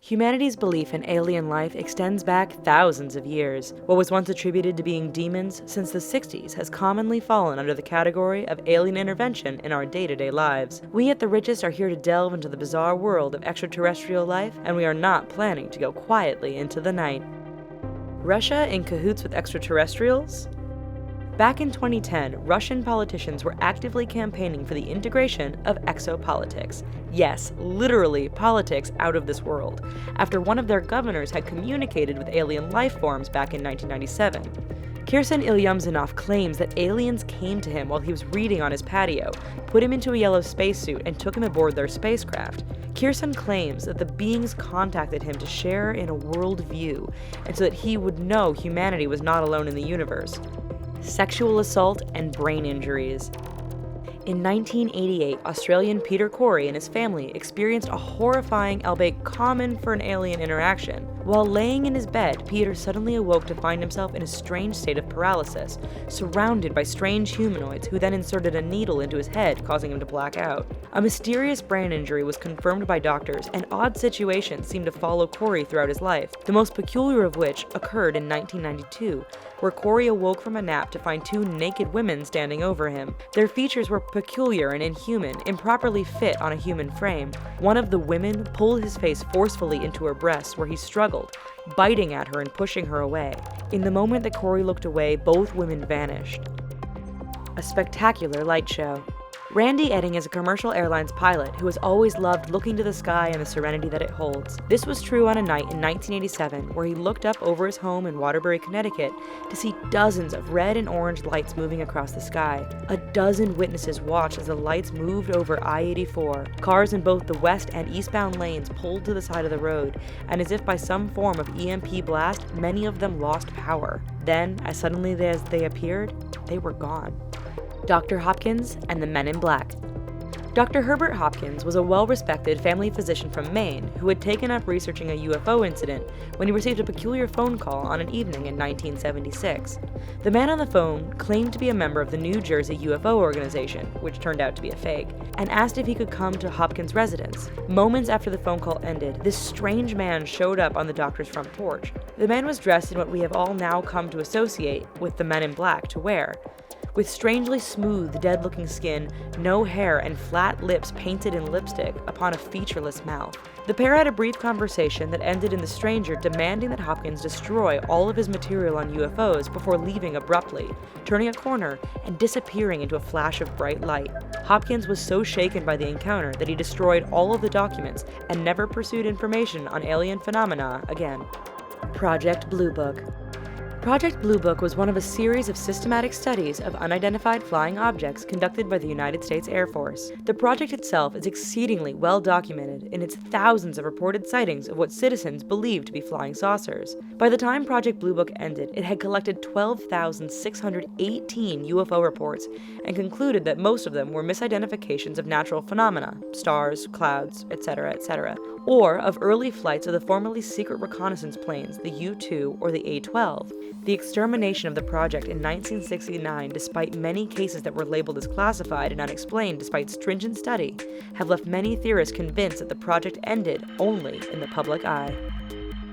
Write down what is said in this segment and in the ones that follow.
Humanity's belief in alien life extends back thousands of years. What was once attributed to being demons since the 60s has commonly fallen under the category of alien intervention in our day-to-day lives. We at The Richest are here to delve into the bizarre world of extraterrestrial life, and we are not planning to go quietly into the night. Russia in cahoots with extraterrestrials? Back in 2010, Russian politicians were actively campaigning for the integration of exopolitics. Yes, literally politics out of this world, after one of their governors had communicated with alien life forms back in 1997. Kirsan Ilyumzhinov claims that aliens came to him while he was reading on his patio, put him into a yellow spacesuit, and took him aboard their spacecraft. Kirsan claims that the beings contacted him to share in a world view, and so that he would know humanity was not alone in the universe. Sexual assault and brain injuries. In 1988, Australian Peter Corey and his family experienced a horrifying, albeit common for an alien interaction. While laying in his bed, Peter suddenly awoke to find himself in a strange state of paralysis, surrounded by strange humanoids who then inserted a needle into his head, causing him to black out. A mysterious brain injury was confirmed by doctors, and odd situations seemed to follow Corey throughout his life, the most peculiar of which occurred in 1992, where Corey awoke from a nap to find two naked women standing over him. Their features were peculiar and inhuman, improperly fit on a human frame. One of the women pulled his face forcefully into her breasts, where he struggled, biting at her and pushing her away. In the moment that Corey looked away, both women vanished. A spectacular light show. Randy Edding is a commercial airlines pilot who has always loved looking to the sky and the serenity that it holds. This was true on a night in 1987 where he looked up over his home in Waterbury, Connecticut to see dozens of red and orange lights moving across the sky. A dozen witnesses watched as the lights moved over I-84. Cars in both the west and eastbound lanes pulled to the side of the road, and as if by some form of EMP blast, many of them lost power. Then, as suddenly as they appeared, they were gone. Dr. Hopkins and the Men in Black. Dr. Herbert Hopkins was a well-respected family physician from Maine who had taken up researching a UFO incident when he received a peculiar phone call on an evening in 1976. The man on the phone claimed to be a member of the New Jersey UFO organization, which turned out to be a fake, and asked if he could come to Hopkins' residence. Moments after the phone call ended, this strange man showed up on the doctor's front porch. The man was dressed in what we have all now come to associate with the Men in Black to wear, with strangely smooth, dead-looking skin, no hair, and flat lips painted in lipstick upon a featureless mouth. The pair had a brief conversation that ended in the stranger demanding that Hopkins destroy all of his material on UFOs before leaving abruptly, turning a corner and disappearing into a flash of bright light. Hopkins was so shaken by the encounter that he destroyed all of the documents and never pursued information on alien phenomena again. Project Blue Book. Project Blue Book was one of a series of systematic studies of unidentified flying objects conducted by the United States Air Force. The project itself is exceedingly well documented in its thousands of reported sightings of what citizens believed to be flying saucers. By the time Project Blue Book ended, it had collected 12,618 UFO reports and concluded that most of them were misidentifications of natural phenomena, stars, clouds, etc., or of early flights of the formerly secret reconnaissance planes, the U-2 or the A-12. The extermination of the project in 1969, despite many cases that were labeled as classified and unexplained despite stringent study, have left many theorists convinced that the project ended only in the public eye.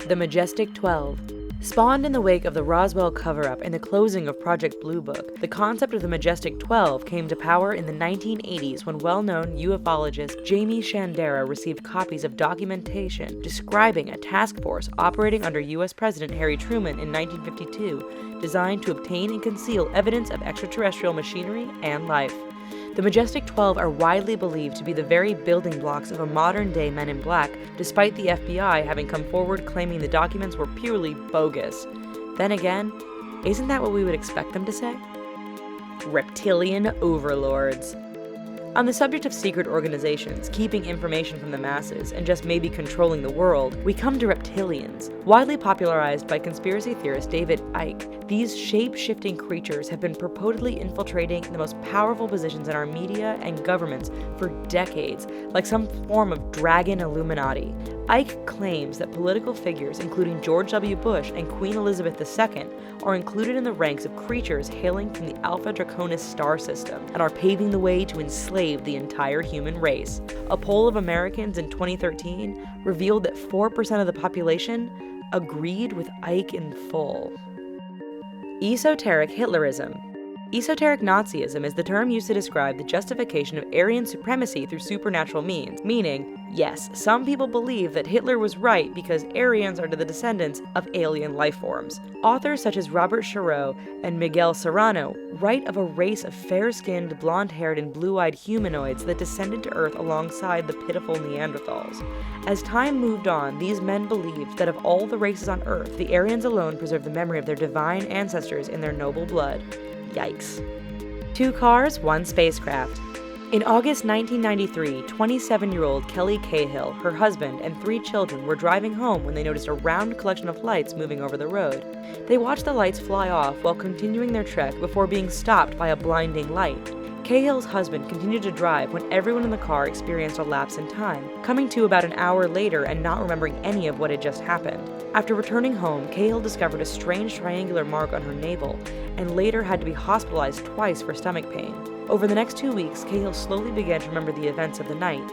The Majestic 12. Spawned in the wake of the Roswell cover-up and the closing of Project Blue Book, the concept of the Majestic 12 came to power in the 1980s when well-known ufologist Jamie Shandera received copies of documentation describing a task force operating under U.S. President Harry Truman in 1952, designed to obtain and conceal evidence of extraterrestrial machinery and life. The Majestic 12 are widely believed to be the very building blocks of a modern-day Men in Black, despite the FBI having come forward claiming the documents were purely bogus. Then again, isn't that what we would expect them to say? Reptilian overlords. On the subject of secret organizations, keeping information from the masses, and just maybe controlling the world, we come to reptilians. Widely popularized by conspiracy theorist David Icke, These shape-shifting creatures have been purportedly infiltrating the most powerful positions in our media and governments for decades, like some form of dragon Illuminati. Ike claims that political figures, including George W. Bush and Queen Elizabeth II, are included in the ranks of creatures hailing from the Alpha Draconis star system and are paving the way to enslave the entire human race. A poll of Americans in 2013 revealed that 4% of the population agreed with Ike in full. Esoteric Hitlerism. Esoteric Nazism is the term used to describe the justification of Aryan supremacy through supernatural means, meaning, yes, some people believe that Hitler was right because Aryans are the descendants of alien life forms. Authors such as Robert Shiro and Miguel Serrano write of a race of fair-skinned, blonde-haired, and blue-eyed humanoids that descended to Earth alongside the pitiful Neanderthals. As time moved on, these men believed that of all the races on Earth, the Aryans alone preserved the memory of their divine ancestors in their noble blood. Yikes. 2 cars, 1 spacecraft. In August 1993, 27-year-old Kelly Cahill, her husband, and 3 children were driving home when they noticed a round collection of lights moving over the road. They watched the lights fly off while continuing their trek before being stopped by a blinding light. Cahill's husband continued to drive when everyone in the car experienced a lapse in time, coming to about an hour later and not remembering any of what had just happened. After returning home, Cahill discovered a strange triangular mark on her navel, and later had to be hospitalized twice for stomach pain. Over the next 2 weeks, Cahill slowly began to remember the events of the night,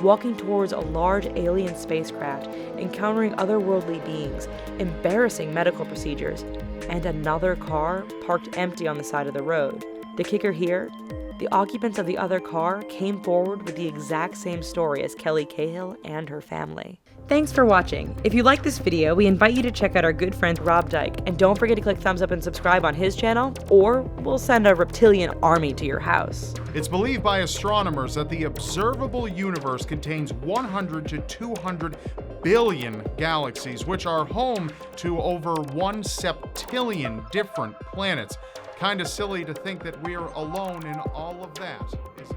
walking towards a large alien spacecraft, encountering otherworldly beings, embarrassing medical procedures, and another car parked empty on the side of the road. The kicker here? The occupants of the other car came forward with the exact same story as Kelly Cahill and her family. Thanks for watching. If you like this video, we invite you to check out our good friend Rob Dyke, and don't forget to click thumbs up and subscribe on his channel, or we'll send a reptilian army to your house. It's believed by astronomers that the observable universe contains 100 to 200 billion galaxies, which are home to over 1 septillion different planets. Kinda silly to think that we're alone in all of that, isn't it?